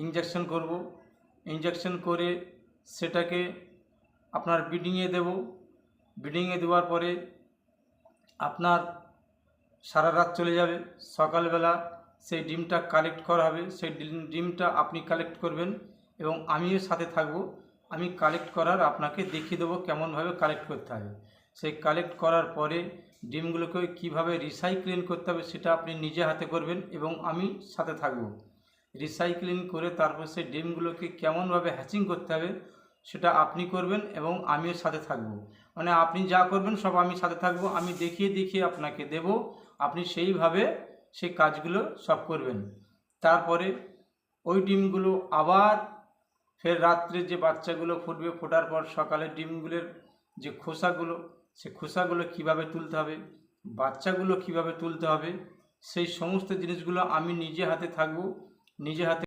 Injection করব। Injection করে সেটাকে আপনার ব্রিডিংয়ে দেব। ব্রিডিংয়ে দেওয়ার পরে আপনার সারা রাত চলে যাবে। সকালবেলা সেই ডিমটা কালেক্ট করা হবে। সেই ডিমটা আপনি কালেক্ট করবেন এবং আমিও সাথে থাকব। আমি কালেক্ট করার আপনাকে দেখিয়ে দেবো কেমনভাবে কালেক্ট করতে হবে। সেই কালেক্ট করার পরে ডিমগুলোকে কীভাবে রিসাইক্লিং করতে হবে সেটা আপনি নিজে হাতে করবেন এবং আমি সাথে থাকব। রিসাইক্লিং করে তারপর সেই ডিমগুলোকে কেমনভাবে হ্যাচিং করতে হবে সেটা আপনি করবেন এবং আমিও সাথে থাকব। মানে আপনি যা করবেন সব আমি সাথে থাকব। আমি দেখিয়ে দেখিয়ে আপনাকে দেব, আপনি সেইভাবে সেই কাজগুলো সব করবেন। তারপরে ওই ডিমগুলো আবার ফের রাত্রে যে বাচ্চাগুলো ফুটবে, ফোটার পর সকালে ডিমগুলোর যে খোসাগুলো, সে খোসাগুলো কীভাবে তুলতে হবে, বাচ্চাগুলো কীভাবে তুলতে হবে, সেই সমস্ত জিনিসগুলো আমি নিজে হাতে থাকব, নিজে হাতে